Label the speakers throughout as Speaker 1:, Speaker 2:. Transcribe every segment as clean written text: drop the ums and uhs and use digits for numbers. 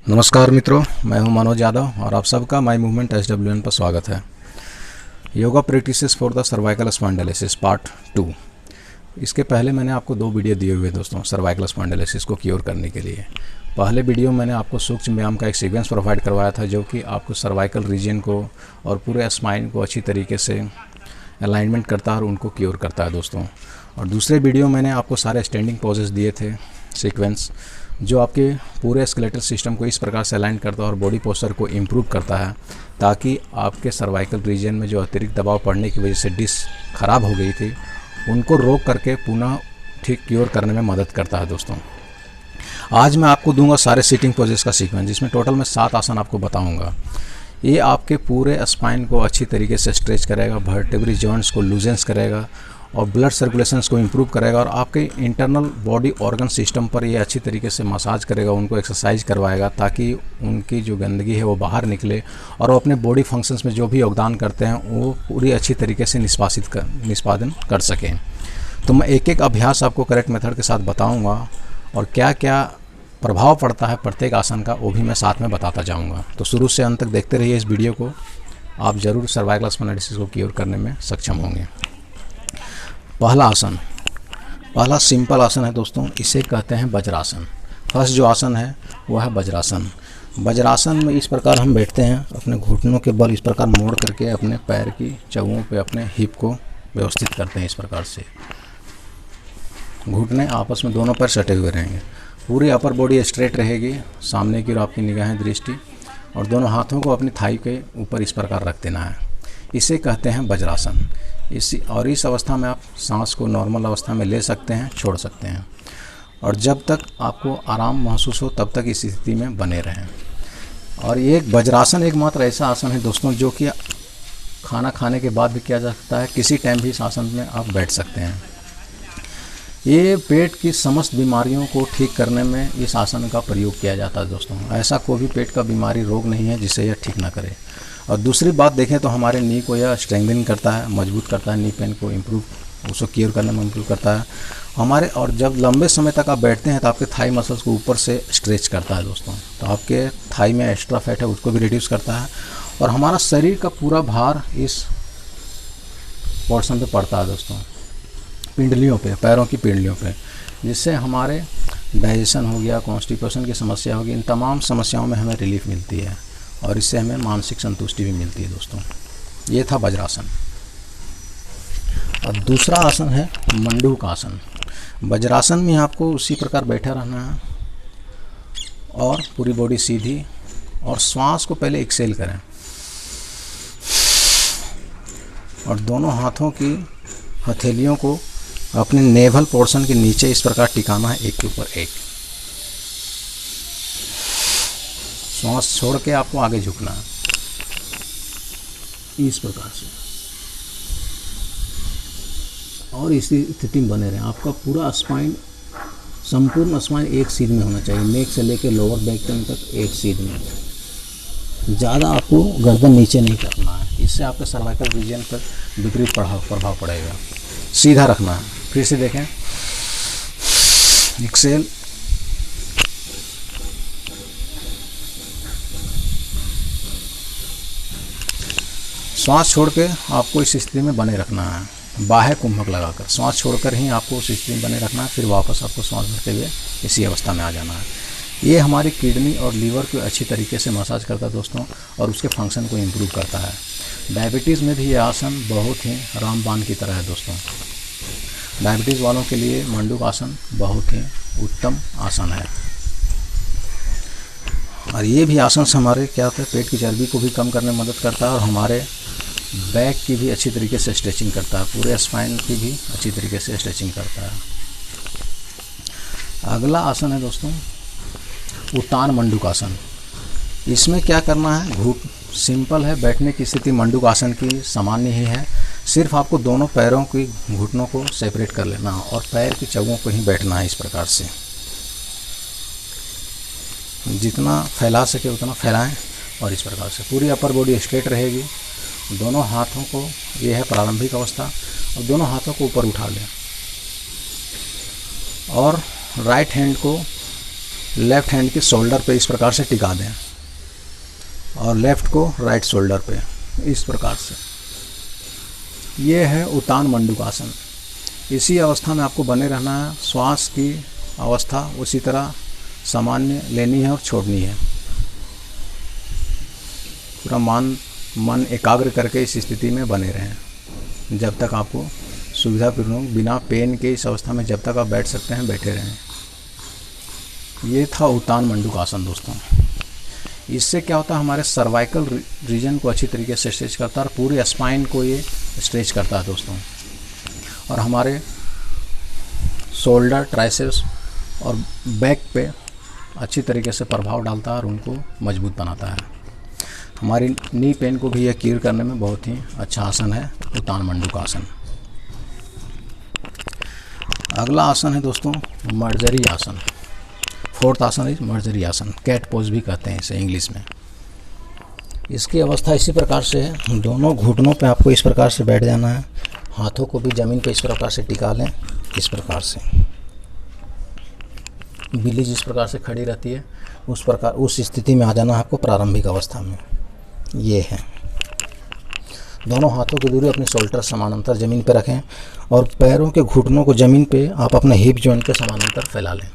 Speaker 1: नमस्कार मित्रों, मैं हूं मनोज यादव और आप सबका माई मूवमेंट SWN पर स्वागत है। Yoga practices for the cervical spondylosis part 2। इसके पहले मैंने आपको 2 वीडियो दिए हुए दोस्तों सर्वाइकल स्पॉन्डिलोसिस को क्योर करने के लिए। पहले वीडियो मैंने आपको सूक्ष्म व्यायाम का एक सीक्वेंस प्रोवाइड करवाया था जो कि आपको सर्वाइकल रीजन को और पूरे स्पाइन को अच्छी तरीके से अलाइनमेंट करता है और उनको क्योर करता है दोस्तों। और दूसरे वीडियो मैंने आपको सारे स्टैंडिंग पोजेस दिए थे सीक्वेंस, जो आपके पूरे स्केलेटल सिस्टम को इस प्रकार से अलाइन करता है और बॉडी पोस्चर को इम्प्रूव करता है, ताकि आपके सर्वाइकल रीजन में जो अतिरिक्त दबाव पड़ने की वजह से डिस्क खराब हो गई थी उनको रोक करके पुनः ठीक क्योर करने में मदद करता है दोस्तों। आज मैं आपको दूंगा सारे सिटिंग पोजेस का सीक्वेंस, जिसमें टोटल मैं 7 आसन आपको बताऊंगा। ये आपके पूरे स्पाइन को अच्छी तरीके से स्ट्रेच करेगा, वर्टेब्रल जॉइंट्स को लूजेंस करेगा और ब्लड सर्कुलेशंस को इम्प्रूव करेगा और आपके इंटरनल बॉडी ऑर्गन सिस्टम पर ये अच्छी तरीके से मसाज करेगा, उनको एक्सरसाइज करवाएगा ताकि उनकी जो गंदगी है वो बाहर निकले और वो अपने बॉडी फंक्शंस में जो भी योगदान करते हैं वो पूरी अच्छी तरीके से निष्पादन कर सकें। तो मैं एक एक अभ्यास आपको करेक्ट मेथड के साथ बताऊँगा और क्या क्या प्रभाव पड़ता है प्रत्येक आसन का वो भी मैं साथ में बताता जाऊँगा। तो शुरू से अंत तक देखते रहिए इस वीडियो को, आप ज़रूर सर्वाइकल स्पॉन्डिलोसिस को क्योर करने में सक्षम होंगे। पहला आसन, पहला सिंपल आसन है दोस्तों, इसे कहते हैं वज्रासन। फर्स्ट जो आसन है वो है वज्रासन। वज्रासन में इस प्रकार हम बैठते हैं, अपने घुटनों के बल इस प्रकार मोड़ करके अपने पैर की चौओं पे अपने हिप को व्यवस्थित करते हैं। इस प्रकार से घुटने आपस में दोनों पैर सटे हुए रहेंगे, पूरी अपर बॉडी स्ट्रेट रहेगी, सामने की ओर आपकी निगाहें दृष्टि, और दोनों हाथों को अपनी थाई के ऊपर इस प्रकार रख देना है। इसे कहते हैं वज्रासन। इस अवस्था में आप सांस को नॉर्मल अवस्था में ले सकते हैं, छोड़ सकते हैं, और जब तक आपको आराम महसूस हो तब तक इस स्थिति में बने रहें। और ये वज्रासन एकमात्र ऐसा आसन है दोस्तों जो कि खाना खाने के बाद भी किया जा सकता है, किसी टाइम भी इस आसन में आप बैठ सकते हैं। ये पेट की समस्त बीमारियों को ठीक करने में इस आसन का प्रयोग किया जाता है दोस्तों। ऐसा कोई भी पेट का बीमारी रोग नहीं है जिसे यह ठीक ना करे। और दूसरी बात देखें तो हमारे नी को यह स्ट्रेंथनिंग करता है, मजबूत करता है, नी पेन को इम्प्रूव, उसको क्योर करने में इम्प्रूव करता है हमारे। और जब लंबे समय तक आप बैठते हैं तो आपके थाई मसल्स को ऊपर से स्ट्रेच करता है दोस्तों, तो आपके थाई में एक्स्ट्रा फैट है उसको भी रिड्यूस करता है और हमारा शरीर का पूरा भार इस पोर्शन पे पड़ता है दोस्तों, पिंडलियों पे, पैरों की पिंडलियों पे, जिससे हमारे डाइजेशन हो गया, कॉन्स्टिपेशन की समस्या होगी, इन तमाम समस्याओं में हमें रिलीफ मिलती है और इससे हमें मानसिक संतुष्टि भी मिलती है दोस्तों। ये था वज्रासन। और दूसरा आसन है मंडूक आसन। वज्रासन में आपको उसी प्रकार बैठा रहना है और पूरी बॉडी सीधी, और श्वास को पहले एक्सेल करें और दोनों हाथों की हथेलियों को अपने नेवल पोर्शन के नीचे इस प्रकार टिकाना है, एक के ऊपर एक। श्वास छोड़ के आपको आगे झुकना है इस प्रकार से, और इसी स्थिति में बने रहें। आपका पूरा स्पाइन, संपूर्ण स्पाइन एक सीध में होना चाहिए, नेक से लेकर लोअर बैक तक एक सीध में। ज़्यादा आपको गर्दन नीचे नहीं करना है, इससे आपके सर्वाइकल रीजन पर विपरीत प्रभाव पड़ेगा। सीधा रखना है। फिर से देखें, एक्सेल, श्वास छोड़ के आपको इस स्थिति में बने रखना है, बाह्य कुंभक लगाकर श्वास छोड़कर ही आपको उस स्थिति में बने रखना है। फिर वापस आपको श्वास भरते हुए इसी अवस्था में आ जाना है। ये हमारी किडनी और लीवर को अच्छी तरीके से मसाज करता है दोस्तों और उसके फंक्शन को इम्प्रूव करता है। डायबिटीज़ में भी ये आसन बहुत ही रामबाण की तरह है दोस्तों। डायबिटीज़ वालों के लिए मंडूक आसन बहुत ही उत्तम आसन है। और ये भी आसन से हमारे क्या होता है, पेट की चर्बी को भी कम करने में मदद करता है और हमारे बैक की भी अच्छी तरीके से स्ट्रेचिंग करता है, पूरे स्पाइन की भी अच्छी तरीके से स्ट्रेचिंग करता है। अगला आसन है दोस्तों उत्तान मंडूक आसन। इसमें क्या करना है, सिंपल है, बैठने की स्थिति मंडूक आसन की सामान्य ही है। सिर्फ आपको दोनों पैरों की घुटनों को सेपरेट कर लेना और पैर की चौओं को ही बैठना है इस प्रकार से। जितना फैला सके उतना फैलाएं और इस प्रकार से पूरी अपर बॉडी स्ट्रेट रहेगी। दोनों हाथों को, ये है प्रारंभिक अवस्था, और दोनों हाथों को ऊपर उठा लें और राइट हैंड को लेफ्ट हैंड के शोल्डर पे इस प्रकार से टिका दें और लेफ्ट को राइट शोल्डर पे इस प्रकार से। ये है उत्तान मंडूकासन। इसी अवस्था में आपको बने रहना है। श्वास की अवस्था उसी तरह सामान्य लेनी है और छोड़नी है। पूरा मन एकाग्र करके इस स्थिति में बने रहें जब तक आपको सुविधापूर्वक बिना पेन के इस अवस्था में जब तक आप बैठ सकते हैं बैठे रहें। ये था उत्तान मंडूकासन दोस्तों। इससे क्या होता है, हमारे सर्वाइकल रीजन को अच्छी तरीके से स्ट्रेच करता है और पूरे स्पाइन को ये स्ट्रेच करता है दोस्तों, और हमारे शोल्डर, ट्राइसेप्स और बैक पे अच्छी तरीके से प्रभाव डालता है और उनको मजबूत बनाता है। हमारी नी पेन को भी यह क्लियर करने में बहुत ही अच्छा आसन है उत्तान मंडूकासन। अगला आसन है दोस्तों मर्जरी आसन। फोर्थ आसन इज मर्जरी आसन, कैट पोज भी कहते हैं इसे इंग्लिश में। इसकी अवस्था इसी प्रकार से है। दोनों घुटनों पे आपको इस प्रकार से बैठ जाना है। हाथों को भी ज़मीन पे इस प्रकार से टिका लें। इस प्रकार से बिल्ली जिस प्रकार से खड़ी रहती है उस स्थिति में आ जाना है आपको प्रारंभिक अवस्था में। ये है। दोनों हाथों की दूरी अपने शोल्डर समानांतर ज़मीन पे रखें और पैरों के घुटनों को ज़मीन पे आप अपने हिप जॉइंट के समानांतर फैला लें।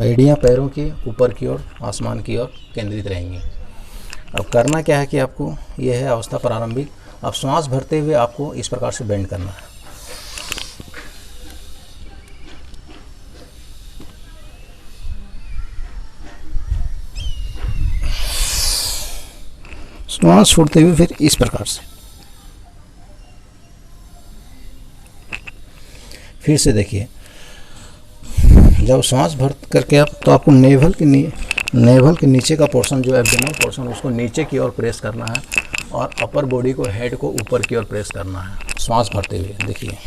Speaker 1: एड़ियाँ पैरों की ऊपर की ओर, आसमान की ओर केंद्रित रहेंगी। अब करना क्या है कि आपको, यह है अवस्था प्रारंभिक। अब श्वास भरते हुए आपको इस प्रकार से बेंड करना है। श्वास छोड़ते हुए फिर इस प्रकार से। फिर से देखिए, जब श्वास भर करके आप, तो आपको नेवल के नीचे का पोर्शन जो एब्डोमिनल पोर्शन उसको नीचे की ओर प्रेस करना है और अपर बॉडी को, हेड को ऊपर की ओर प्रेस करना है श्वास भरते हुए। देखिए,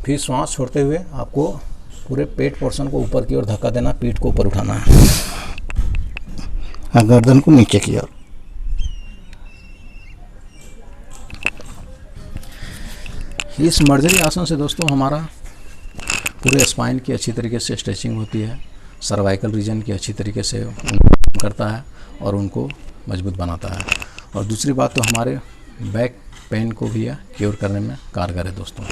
Speaker 1: फिर श्वास छोड़ते हुए आपको पूरे पेट पोर्शन को ऊपर की ओर धक्का देना, पीठ को ऊपर उठाना है, गर्दन को नीचे की ओर। इस मर्जरी आसन से दोस्तों हमारा पूरे स्पाइन की अच्छी तरीके से स्ट्रेचिंग होती है, सर्वाइकल रीजन की अच्छी तरीके से करता है और उनको मजबूत बनाता है। और दूसरी बात तो हमारे बैक पेन को भी क्योर करने में कारगर है दोस्तों।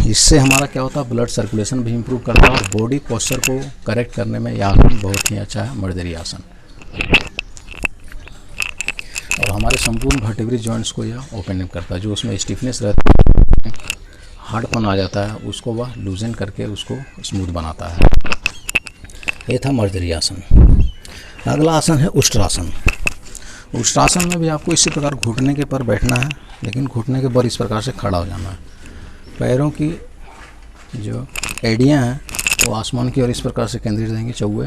Speaker 1: इससे हमारा क्या होता है, ब्लड सर्कुलेशन भी इम्प्रूव करता है और बॉडी पोस्चर को करेक्ट करने में यह आसन बहुत ही अच्छा है, मर्जरी आसन। और हमारे संपूर्ण वर्टेब्रल जॉइंट्स को यह ओपन करता है। जो उसमें स्टिफनेस रहता है, हार्डपन आ जाता है, उसको वह लूजन करके उसको स्मूथ बनाता है। ये था मर्जरी आसन। अगला आसन है उष्ट्रासन। उष्ट्रासन में भी आपको इसी प्रकार घुटने के पर बैठना है, लेकिन घुटने के पर इस प्रकार से खड़ा हो जाना है। पैरों की जो एड़ियाँ हैं वो आसमान की ओर इस प्रकार से केंद्रित रहेंगी, चौवे।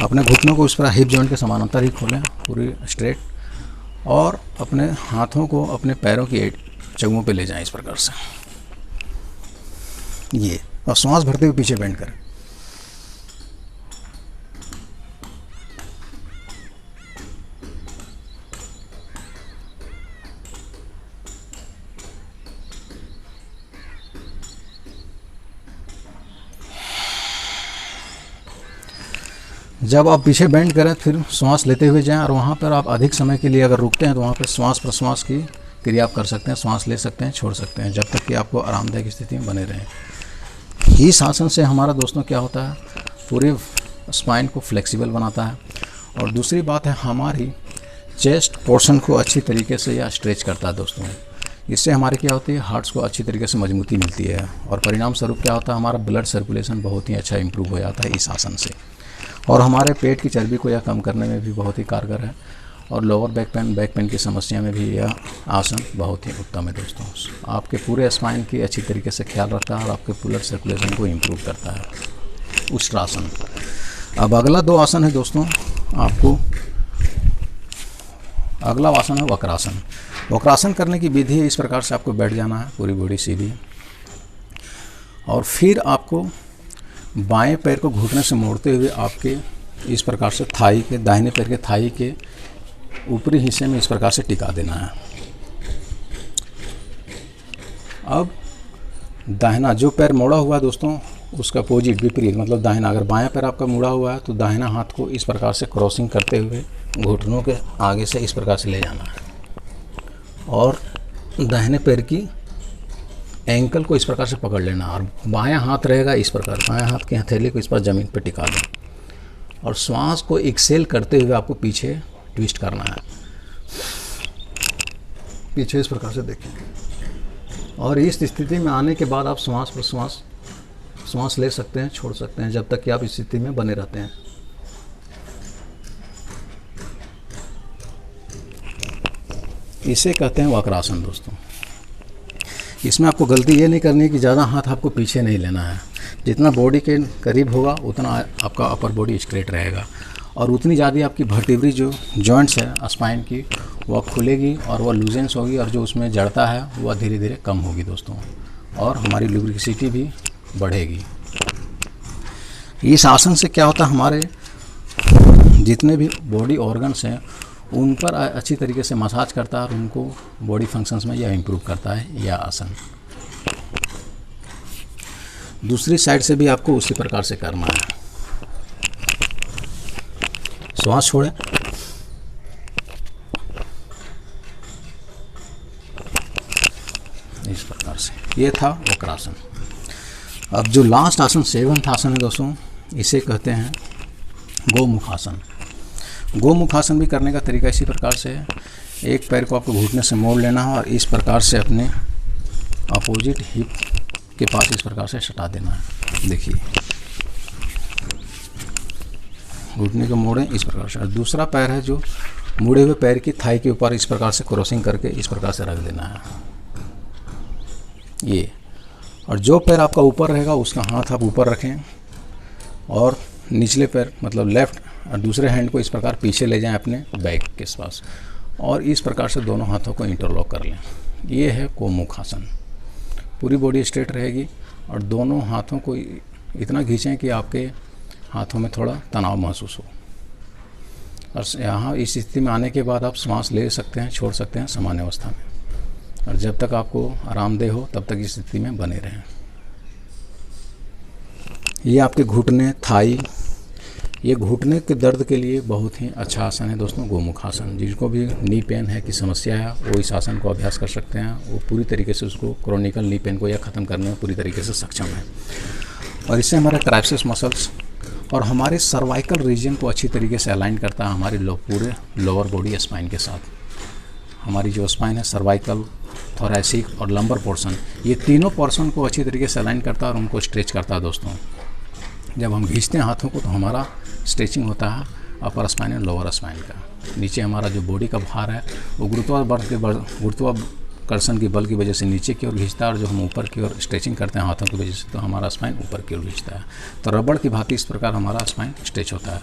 Speaker 1: अपने घुटनों को इस प्रकार हिप जॉइंट के समानांतर ही खोलें पूरी स्ट्रेट, और अपने हाथों को अपने पैरों की चौवों पे ले जाएं इस प्रकार से। ये, और श्वास भरते हुए पीछे बेंड करें। जब आप पीछे बेंड करें फिर श्वास लेते हुए जाएं, और वहाँ पर आप अधिक समय के लिए अगर रुकते हैं तो वहाँ पर श्वास प्रश्वास की क्रिया आप कर सकते हैं। श्वास ले सकते हैं, छोड़ सकते हैं, जब तक कि आपको आरामदायक स्थिति में बने रहें। इस आसन से हमारा दोस्तों क्या होता है, पूरे स्पाइन को फ्लेक्सिबल बनाता है। और दूसरी बात है, हमारी चेस्ट पोर्शन को अच्छी तरीके से यह स्ट्रेच करता है दोस्तों। इससे हमारी क्या होती है, हार्ट्स को अच्छी तरीके से मजबूती मिलती है, और परिणाम स्वरूप क्या होता है, हमारा ब्लड सर्कुलेशन बहुत ही अच्छा इंप्रूव हो जाता है इस आसन से। और हमारे पेट की चर्बी को यह कम करने में भी बहुत ही कारगर है, और लोअर बैक पेन की समस्या में भी यह आसन बहुत ही उत्तम है दोस्तों। आपके पूरे स्पाइन की अच्छी तरीके से ख्याल रखता है और आपके ब्लड सर्कुलेशन को इम्प्रूव करता है उष्ट्रासन। अब अगला दो आसन है दोस्तों, आपको अगला आसन है वक्रासन। वक्रासन करने की विधि है, इस प्रकार से आपको बैठ जाना है, पूरी बॉडी सीधी, और फिर आपको बाएं पैर को घुटने से मोड़ते हुए आपके इस प्रकार से थाई के, दाहिने पैर के थाई के ऊपरी हिस्से में इस प्रकार से टिका देना है। अब दाहिना जो पैर मोड़ा हुआ है दोस्तों, उसका अपोजिट विपरीत, मतलब दाहिना, अगर बायां पैर आपका मुड़ा हुआ है तो दाहिना हाथ को इस प्रकार से क्रॉसिंग करते हुए घुटनों के आगे से इस प्रकार से ले जाना है और दाहिने पैर की एंकल को इस प्रकार से पकड़ लेना और बायां हाथ रहेगा इस प्रकार, बायां हाथ की हथेली को इस पर ज़मीन पर टिका दें और श्वास को एक्सेल करते हुए आपको पीछे ट्विस्ट करना है, पीछे इस प्रकार से देखें। और इस स्थिति में आने के बाद आप श्वास प्रश्वास सांस ले सकते हैं, छोड़ सकते हैं, जब तक कि आप इस स्थिति में बने रहते हैं। इसे कहते हैं वक्रासन दोस्तों। इसमें आपको गलती ये नहीं करनी है कि ज़्यादा हाथ आपको पीछे नहीं लेना है। जितना बॉडी के करीब होगा उतना आपका अपर बॉडी स्ट्रेट रहेगा और उतनी ज़्यादा आपकी वर्टिब्री जो जॉइंट्स है स्पाइन की वह खुलेगी और वह लूजेंस होगी और जो उसमें जड़ता है वह धीरे धीरे कम होगी दोस्तों और हमारी लुब्रिसिटी भी बढ़ेगी। इस आसन से क्या होता है, हमारे जितने भी बॉडी ऑर्गन्स हैं उन पर अच्छी तरीके से मसाज करता है और उनको बॉडी फंक्शंस में यह इम्प्रूव करता है यह आसन। दूसरी साइड से भी आपको उसी प्रकार से करना है। श्वास छोड़ें, इस प्रकार से। ये था वक्रासन। अब जो लास्ट आसन 7th आसन है दोस्तों, इसे कहते हैं गोमुखासन। गोमुखासन भी करने का तरीका इसी प्रकार से है। एक पैर को आपको घुटने से मोड़ लेना है और इस प्रकार से अपने अपोजिट हिप के पास इस प्रकार से सटा देना है। देखिए, घुटने को मोड़ें इस प्रकार से और दूसरा पैर है जो मुड़े हुए पैर की थाई के ऊपर इस प्रकार से क्रॉसिंग करके इस प्रकार से रख देना है ये। और जो पैर आपका ऊपर रहेगा उसका हाथ आप ऊपर रखें और निचले पैर मतलब लेफ्ट और दूसरे हैंड को इस प्रकार पीछे ले जाएं अपने बैक के पास और इस प्रकार से दोनों हाथों को इंटरलॉक कर लें। ये है गोमुखासन। पूरी बॉडी स्ट्रेट रहेगी और दोनों हाथों को इतना खींचें कि आपके हाथों में थोड़ा तनाव महसूस हो। और यहाँ इस स्थिति में आने के बाद आप सांस ले सकते हैं, छोड़ सकते हैं सामान्य अवस्था में, और जब तक आपको आरामदेह हो तब तक इस स्थिति में बने रहें। ये आपके घुटने, थाई, ये घुटने के दर्द के लिए बहुत ही अच्छा आसन है दोस्तों गोमुखासन। जिनको भी नी पेन है की समस्या है वो इस आसन को अभ्यास कर सकते हैं। वो पूरी तरीके से उसको क्रोनिकल नी पेन को या ख़त्म करने में पूरी तरीके से सक्षम है। और इससे हमारे ट्राइसेप्स मसल्स और हमारे सर्वाइकल रीजन को अच्छी तरीके से अलाइन करता है हमारी पूरे लोअर बॉडी स्पाइन के साथ। हमारी जो स्पाइन है, सर्वाइकल, थोरैसिक और लंबर पोर्शन, ये तीनों पोर्शन को अच्छी तरीके से अलाइन करता है और उनको स्ट्रेच करता है दोस्तों। जब हम खींचते हैं हाथों को तो हमारा स्ट्रेचिंग होता है अपर स्पाइन और लोअर स्पाइन का। नीचे हमारा जो बॉडी का भार है वो गुरुत्वाकर्षण की बल की वजह से नीचे की ओर खींचता है और जो हम ऊपर की ओर स्ट्रेचिंग करते हैं हाथों की वजह से तो हमारा स्पाइन ऊपर की ओर खींचता है। तो रबड़ की भांति इस प्रकार हमारा स्पाइन स्ट्रेच होता है।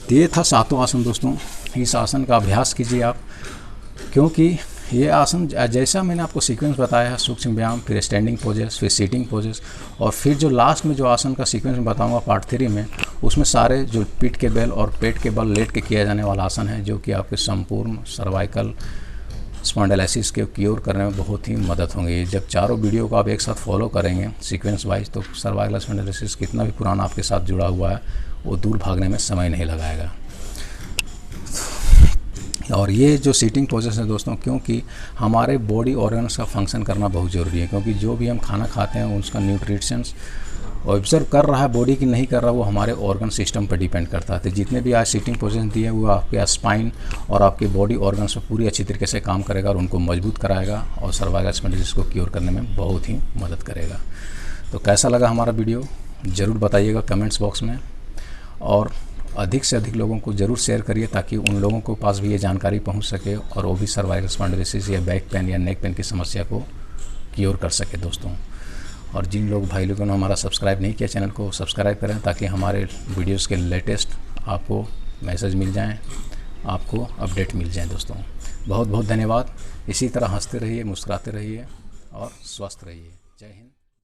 Speaker 1: तो ये था 7वां आसन दोस्तों। इस आसन का अभ्यास कीजिए आप, क्योंकि ये आसन जैसा मैंने आपको सीक्वेंस बताया है, सूक्ष्म व्यायाम, फिर स्टैंडिंग पोजेस, फिर सीटिंग पोजेस और फिर जो लास्ट में जो आसन का सीक्वेंस में बताऊंगा पार्ट 3 में, उसमें सारे जो पीठ के बल और पेट के बल लेट के किया जाने वाला आसन है जो कि आपके संपूर्ण सर्वाइकल स्पॉन्डिलोसिस के क्योर करने में बहुत ही मदद होंगे। जब चारों वीडियो को आप एक साथ फॉलो करेंगे सीक्वेंस वाइज तो सर्वाइकल स्पॉन्डिलोसिस कितना भी पुराना आपके साथ जुड़ा हुआ है वो दूर भागने में समय नहीं लगाएगा। और ये जो सीटिंग पोजीशन है दोस्तों, क्योंकि हमारे बॉडी ऑर्गन्स का फंक्शन करना बहुत ज़रूरी है, क्योंकि जो भी हम खाना खाते हैं उसका न्यूट्रिशंस ऑब्जर्व कर रहा है बॉडी की नहीं कर रहा वो हमारे ऑर्गन सिस्टम पर डिपेंड करता है। तो जितने भी आज सीटिंग पोजीशन दी है वो आपके स्पाइन और आपके बॉडी ऑर्गन्स पर पूरी अच्छी तरीके से काम करेगा और उनको मजबूत कराएगा और सर्वाइकल स्पॉन्डिलोसिस को क्योर करने में बहुत ही मदद करेगा। तो कैसा लगा हमारा वीडियो ज़रूर बताइएगा कमेंट्स बॉक्स में, और अधिक से अधिक लोगों को ज़रूर शेयर करिए ताकि उन लोगों के पास भी ये जानकारी पहुंच सके और वो भी सर्वाइकल स्पॉन्डिलोसिस या बैक पेन या नेक पेन की समस्या को क्योर कर सके दोस्तों। और जिन लोग भाई लोगों ने हमारा सब्सक्राइब नहीं किया चैनल को सब्सक्राइब करें ताकि हमारे वीडियोस के लेटेस्ट आपको मैसेज मिल जाएं, आपको अपडेट मिल जाए दोस्तों। बहुत बहुत धन्यवाद। इसी तरह हंसते रहिए, मुस्कुराते रहिए और स्वस्थ रहिए। जय हिंद।